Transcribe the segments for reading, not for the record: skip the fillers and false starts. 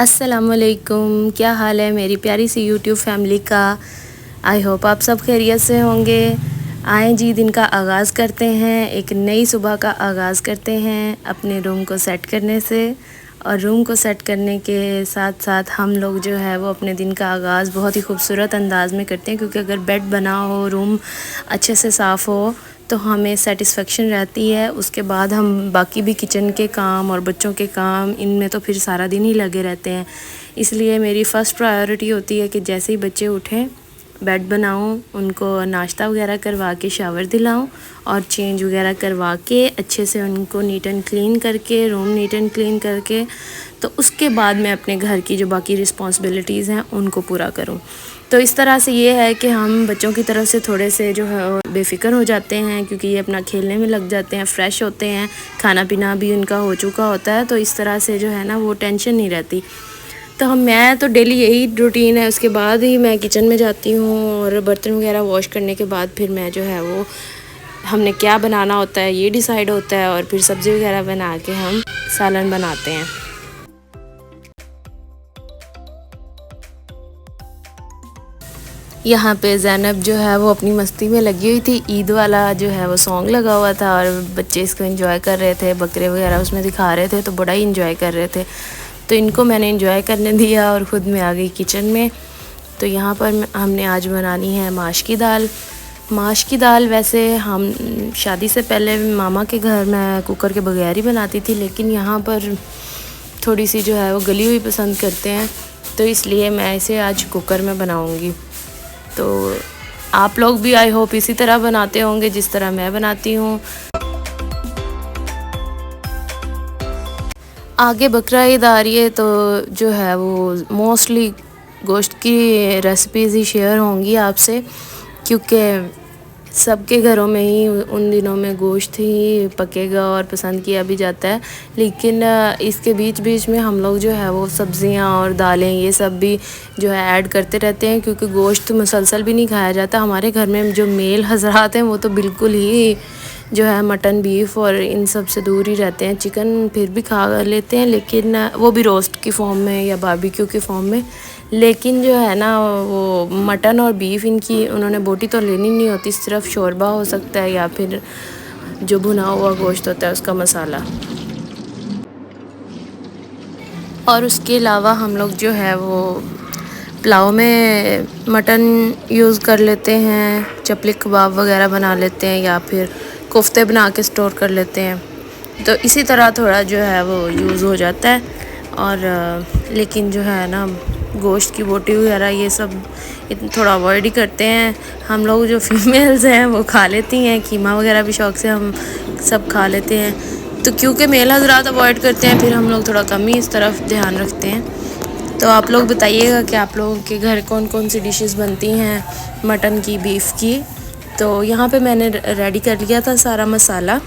अस्सलामुअलैकुम, क्या हाल है मेरी प्यारी सी यूट्यूब फैमिली का। आई होप आप सब खैरियत से होंगे। आए जी, दिन का आगाज़ करते हैं, एक नई सुबह का आगाज़ करते हैं अपने रूम को सेट करने से। और रूम को सेट करने के साथ साथ हम लोग जो है वो अपने दिन का आगाज़ बहुत ही खूबसूरत अंदाज़ में करते हैं, क्योंकि अगर बेड बना हो, रूम अच्छे से साफ़ हो तो हमें सेटिस्फेक्शन रहती है। उसके बाद हम बाकी भी किचन के काम और बच्चों के काम, इनमें तो फिर सारा दिन ही लगे रहते हैं। इसलिए मेरी फ़र्स्ट प्रायोरिटी होती है कि जैसे ही बच्चे उठें बेड बनाऊं, उनको नाश्ता वगैरह करवा के शावर दिलाऊं और चेंज वगैरह करवा के अच्छे से उनको नीट एंड क्लीन करके, रूम नीट एंड क्लीन करके, तो उसके बाद मैं अपने घर की जो बाकी रिस्पॉन्सिबिलिटीज़ हैं उनको पूरा करूं। तो इस तरह से ये है कि हम बच्चों की तरफ से थोड़े से जो है बेफ़िक्र हो जाते हैं, क्योंकि ये अपना खेलने में लग जाते हैं, फ़्रेश होते हैं, खाना पीना भी उनका हो चुका होता है, तो इस तरह से जो है ना वो टेंशन नहीं रहती। तो मैं तो डेली यही रूटीन है। उसके बाद ही मैं किचन में जाती हूँ और बर्तन वगैरह वॉश करने के बाद फिर मैं जो है वो हमने क्या बनाना होता है ये डिसाइड होता है, और फिर सब्ज़ी वगैरह बना के हम सालन बनाते हैं। यहाँ पे ज़ैनब जो है वो अपनी मस्ती में लगी हुई थी। ईद वाला जो है वो सॉन्ग लगा हुआ था और बच्चे इसको एंजॉय कर रहे थे, बकरे वगैरह उसमें दिखा रहे थे, तो बड़ा ही एंजॉय कर रहे थे। तो इनको मैंने एंजॉय करने दिया और ख़ुद मैं आ गई किचन में। तो यहाँ पर हमने आज बनानी है माश की दाल। माश की दाल वैसे हम शादी से पहले मामा के घर में कुकर के बगैर ही बनाती थी, लेकिन यहाँ पर थोड़ी सी जो है वो गली हुई पसंद करते हैं, तो इसलिए मैं इसे आज कुकर में बनाऊँगी। तो आप लोग भी आई होप इसी तरह बनाते होंगे जिस तरह मैं बनाती हूँ। आगे बकरा ईद आ रही है, तो जो है वो मोस्टली गोश्त की रेसिपीज़ ही शेयर होंगी आपसे, क्योंकि सबके घरों में ही उन दिनों में गोश्त ही पकेगा और पसंद किया भी जाता है। लेकिन इसके बीच बीच में हम लोग जो है वो सब्ज़ियां और दालें ये सब भी जो है ऐड करते रहते हैं, क्योंकि गोश्त मुसलसल भी नहीं खाया जाता। हमारे घर में जो मेल हजरात हैं वो तो बिल्कुल ही जो है मटन, बीफ और इन सब से दूर ही रहते हैं। चिकन फिर भी खा लेते हैं, लेकिन वो भी रोस्ट की फॉर्म में या बारबेक्यू की फॉर्म में। लेकिन जो है ना वो मटन और बीफ, इनकी उन्होंने बोटी तो लेनी नहीं होती, सिर्फ शोरबा हो सकता है या फिर जो भुना हुआ गोश्त होता है उसका मसाला। और उसके अलावा हम लोग जो है वो पुलाव में मटन यूज़ कर लेते हैं, चपली कबाब वगैरह बना लेते हैं, या फिर कोफ्ते बना के स्टोर कर लेते हैं। तो इसी तरह थोड़ा जो है वो यूज़ हो जाता है। और लेकिन जो है ना गोश्त की बोटी वगैरह ये सब थोड़ा अवॉइड ही करते हैं। हम लोग जो फीमेल्स हैं वो खा लेती हैं, कीमा वगैरह भी शौक़ से हम सब खा लेते हैं। तो क्योंकि मेल हज़रात अवॉइड करते हैं, फिर हम लोग थोड़ा कम ही इस तरफ ध्यान रखते हैं। तो आप लोग बताइएगा कि आप लोगों के घर कौन कौन सी डिशेस बनती हैं मटन की, बीफ की। तो यहाँ पे मैंने रेडी कर लिया था सारा मसाला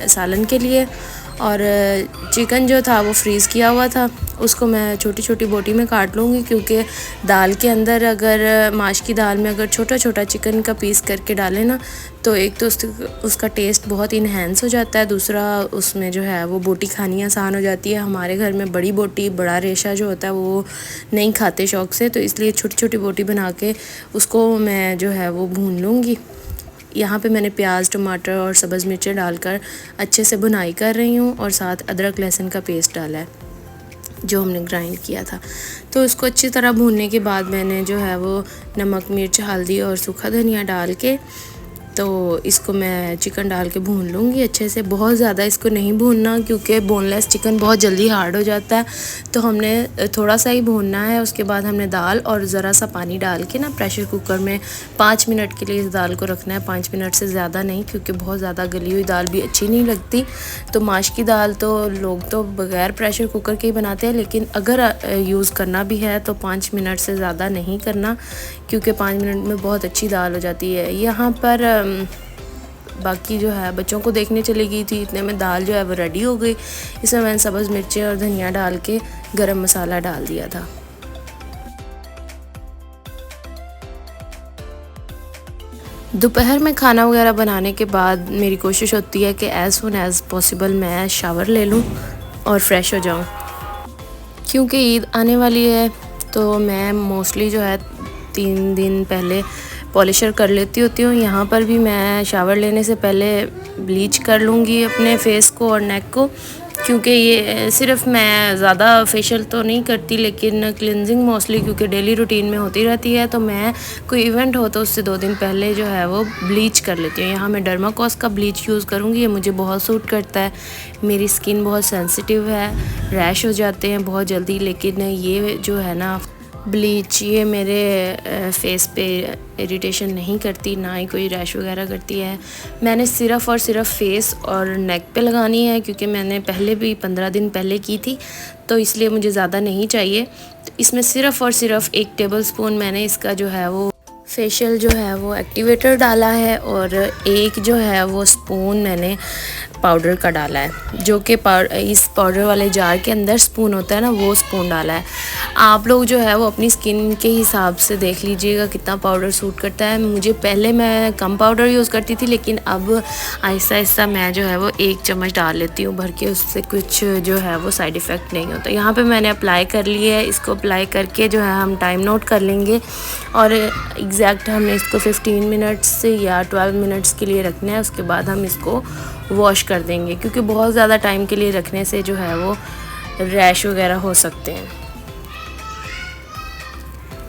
सालन के लिए, और चिकन जो था वो फ्रीज़ किया हुआ था, उसको मैं छोटी छोटी बोटी में काट लूँगी, क्योंकि दाल के अंदर अगर माश की दाल में अगर छोटा छोटा चिकन का पीस करके डालें ना, तो एक तो उसका टेस्ट बहुत इन्हेंस हो जाता है, दूसरा उसमें जो है वो बोटी खानी आसान हो जाती है। हमारे घर में बड़ी बोटी, बड़ा रेशा जो होता है वो नहीं खाते शौक़ से, तो इसलिए छोटी छोटी बोटी बना के उसको मैं जो है वो भून लूँगी। यहाँ पे मैंने प्याज, टमाटर और सब्ज़ मिर्चें डालकर अच्छे से भुनाई कर रही हूँ, और साथ अदरक लहसुन का पेस्ट डाला है जो हमने ग्राइंड किया था। तो इसको अच्छी तरह भूनने के बाद मैंने जो है वो नमक, मिर्च, हल्दी और सूखा धनिया डाल के तो इसको मैं चिकन डाल के भून लूँगी अच्छे से। बहुत ज़्यादा इसको नहीं भूनना, क्योंकि बोनलेस चिकन बहुत जल्दी हार्ड हो जाता है, तो हमने थोड़ा सा ही भूनना है। उसके बाद हमने दाल और ज़रा सा पानी डाल के ना प्रेशर कुकर में 5 मिनट के लिए इस दाल को रखना है। 5 मिनट से ज़्यादा नहीं, क्योंकि बहुत ज़्यादा गली हुई दाल भी अच्छी नहीं लगती। तो माश की दाल तो लोग तो बग़ैर प्रेशर कुकर के ही बनाते हैं, लेकिन अगर यूज़ करना भी है तो 5 मिनट से ज़्यादा नहीं करना, क्योंकि 5 मिनट में बहुत अच्छी दाल हो जाती है। यहाँ पर बाकी जो है बच्चों को देखने चली गई थी, इतने में दाल जो है वो रेडी हो गई। इसमें मैंने सब्ज़ मिर्चें और धनिया डाल के गरम मसाला डाल दिया था। दोपहर में खाना वगैरह बनाने के बाद मेरी कोशिश होती है कि एज़ सुन एज़ पॉसिबल मैं शावर ले लूँ और फ्रेश हो जाऊँ। क्योंकि ईद आने वाली है तो मैं मोस्टली जो है 3 दिन पहले पॉलिशर कर लेती होती हूँ। यहाँ पर भी मैं शावर लेने से पहले ब्लीच कर लूँगी अपने फेस को और नेक को, क्योंकि ये सिर्फ मैं ज़्यादा फेशियल तो नहीं करती लेकिन क्लिनजिंग मोस्टली क्योंकि डेली रूटीन में होती रहती है, तो मैं कोई इवेंट हो तो उससे 2 दिन पहले जो है वो ब्लीच कर लेती हूँ। यहाँ मैं डर्माकोस का ब्लीच यूज़ करूँगी, ये मुझे बहुत सूट करता है। मेरी स्किन बहुत सेंसिटिव है, रैश हो जाते हैं बहुत जल्दी, लेकिन ये जो है ना ब्लीच ये मेरे फेस पे इरिटेशन नहीं करती, ना ही कोई रैश वगैरह करती है। मैंने सिर्फ़ और सिर्फ फेस और नेक पे लगानी है, क्योंकि मैंने पहले भी 15 दिन पहले की थी, तो इसलिए मुझे ज़्यादा नहीं चाहिए। तो इसमें सिर्फ़ और सिर्फ 1 टेबलस्पून मैंने इसका जो है वो फेशियल जो है वो एक्टिवेटर डाला है, और 1 जो है वो स्पून मैंने पाउडर का डाला है, जो कि इस पाउडर वाले जार के अंदर स्पून होता है ना, वो स्पून डाला है। आप लोग जो है वो अपनी स्किन के हिसाब से देख लीजिएगा कितना पाउडर सूट करता है। मुझे पहले मैं कम पाउडर यूज़ करती थी, लेकिन अब आहिस्ता आहिस्ता मैं जो है वो 1 चम्मच डाल लेती हूँ भर के, उससे कुछ जो है वो साइड इफ़ेक्ट नहीं होता। यहाँ पे मैंने अप्लाई कर लिया है। इसको अप्लाई करके जो है हम टाइम नोट कर लेंगे, और एग्जैक्ट हमने इसको 15 मिनट्स या 12 मिनट्स के लिए रखना है। उसके बाद हम इसको वॉश कर देंगे, क्योंकि बहुत ज़्यादा टाइम के लिए रखने से जो है वो रैश वगैरह हो सकते हैं।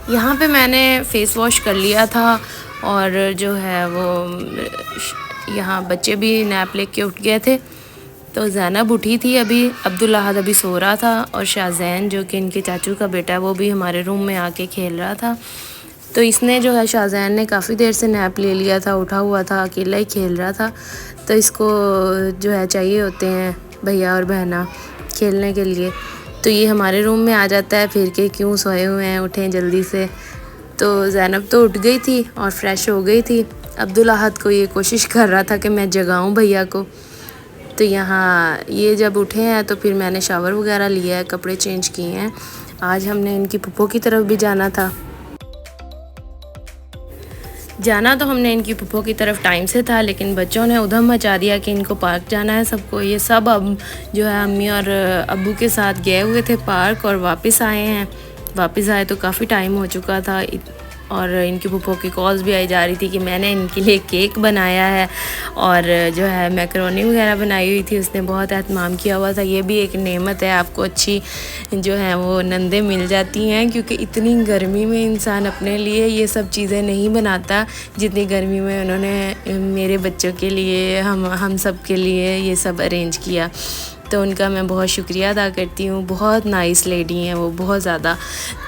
यहाँ पे मैंने फ़ेस वॉश कर लिया था, और जो है वो यहाँ बच्चे भी नैप लेके उठ गए थे। तो ज़ैनब उठी थी अभी, अब्दुल अहद अभी सो रहा था, और शाहजैन जो कि इनके चाचू का बेटा है वो भी हमारे रूम में आके खेल रहा था। तो इसने जो है शाहजैन ने काफ़ी देर से नैप ले लिया था, उठा हुआ था, अकेला ही खेल रहा था। तो इसको जो है चाहिए होते हैं भैया और बहना खेलने के लिए, तो ये हमारे रूम में आ जाता है फिर के क्यों सोए हुए हैं, उठें जल्दी से। तो ज़ैनब तो उठ गई थी और फ्रेश हो गई थी। अब्दुल अहद को ये कोशिश कर रहा था कि मैं जगाऊं भैया को। तो यहाँ ये जब उठे हैं तो फिर मैंने शावर वगैरह लिया है, कपड़े चेंज किए हैं। आज हमने इनकी फूफो की तरफ भी जाना था। जाना तो हमने इनकी फूफो की तरफ टाइम से था, लेकिन बच्चों ने उधम मचा दिया कि इनको पार्क जाना है सबको। ये सब अब जो है अम्मी और अब्बू के साथ गए हुए थे पार्क, और वापस आए हैं। वापस आए तो काफ़ी टाइम हो चुका था, और इनकी फूफो की कॉल्स भी आई जा रही थी कि मैंने इनके लिए केक बनाया है, और जो है मैकरोनी वगैरह बनाई हुई थी। उसने बहुत एहतमाम किया हुआ था। ये भी एक नेमत है, आपको अच्छी जो है वो नंदे मिल जाती हैं, क्योंकि इतनी गर्मी में इंसान अपने लिए ये सब चीज़ें नहीं बनाता जितनी गर्मी में उन्होंने मेरे बच्चों के लिए, हम सब के लिए ये सब अरेंज किया। तो उनका मैं बहुत शुक्रिया अदा करती हूँ। बहुत नाइस लेडी हैं वो, बहुत ज़्यादा।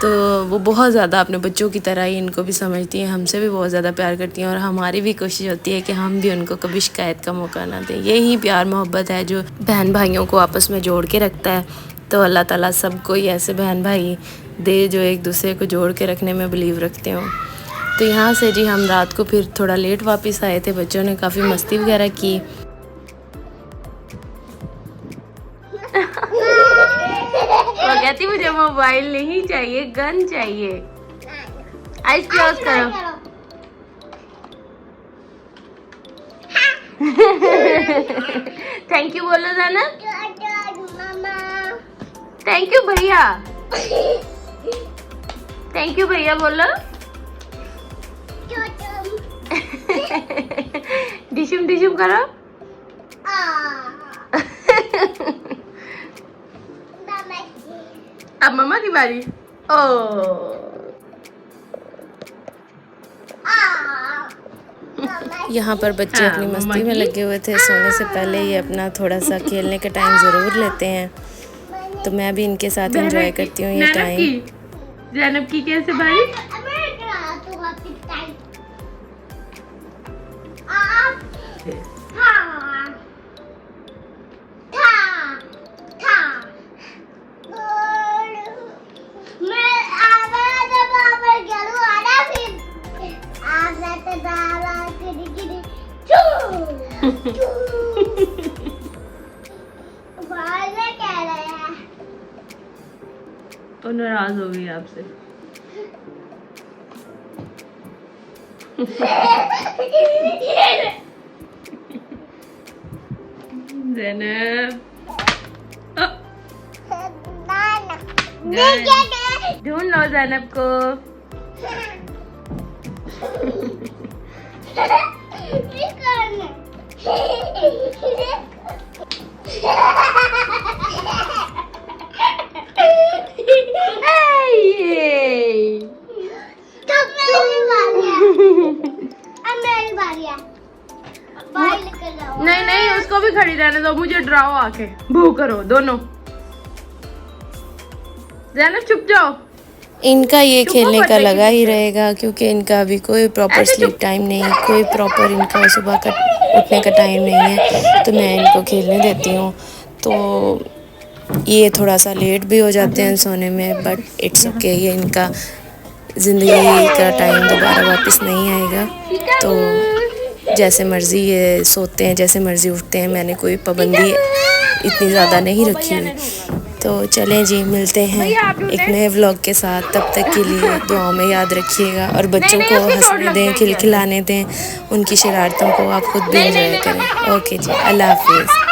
तो वो बहुत ज़्यादा अपने बच्चों की तरह ही इनको भी समझती हैं, हमसे भी बहुत ज़्यादा प्यार करती हैं, और हमारी भी कोशिश होती है कि हम भी उनको कभी शिकायत का मौका ना दें। यही प्यार मोहब्बत है जो बहन भाइयों को आपस में जोड़ के रखता है। तो अल्लाह ताला सबको ही ऐसे बहन भाई दे जो एक दूसरे को जोड़ के रखने में बिलीव रखते हों। तो यहाँ से जी हम रात को फिर थोड़ा लेट वापस आए थे। बच्चों ने काफ़ी मस्ती वगैरह की। वो कहती मुझे मोबाइल नहीं चाहिए, गन चाहिए। आइस क्लोज करो। थैंक यू बोलो जाना। थैंक यू भैया। थैंक यू भैया बोलो। डिशुम डिशुम करो। अब मम्मा की बारी। ओ यहाँ पर बच्चे अपनी मस्ती में लगे हुए थे। सोने से पहले ये अपना थोड़ा सा खेलने का टाइम ज़रूर लेते हैं, तो मैं भी इनके साथ एंजॉय करती हूँ ये टाइम। ज़ैनब की कैसे बारी? तो नाराज हो गई आपसे। ज़ैनब ढूंढ लो ज़ैनब को। नहीं नहीं, उसको भी खड़ी रहने दो, मुझे डराओ आके, भू करो दोनों। ज़ैनब चुप जाओ। इनका ये खेलने का लगा ही रहेगा क्योंकि इनका अभी कोई प्रॉपर स्लीप टाइम नहीं है, कोई प्रॉपर इनका सुबह का उठने का टाइम नहीं है, तो मैं इनको खेलने देती हूँ। तो ये थोड़ा सा लेट भी हो जाते हैं सोने में, बट इट्स ओके, ये इनका ज़िंदगी का टाइम दोबारा वापस नहीं आएगा। तो जैसे मर्ज़ी ये सोते हैं, जैसे मर्ज़ी उठते हैं, मैंने कोई पाबंदी इतनी ज़्यादा नहीं रखी हुई। तो चलें जी, मिलते हैं एक नए व्लॉग के साथ। तब तक के लिए दुआओं में याद रखिएगा और बच्चों को हंसने दें, खिलखिलाने दें, उनकी शरारतों को आप खुद भी एंजॉय करें। ओके जी, अल्लाह हाफिज़।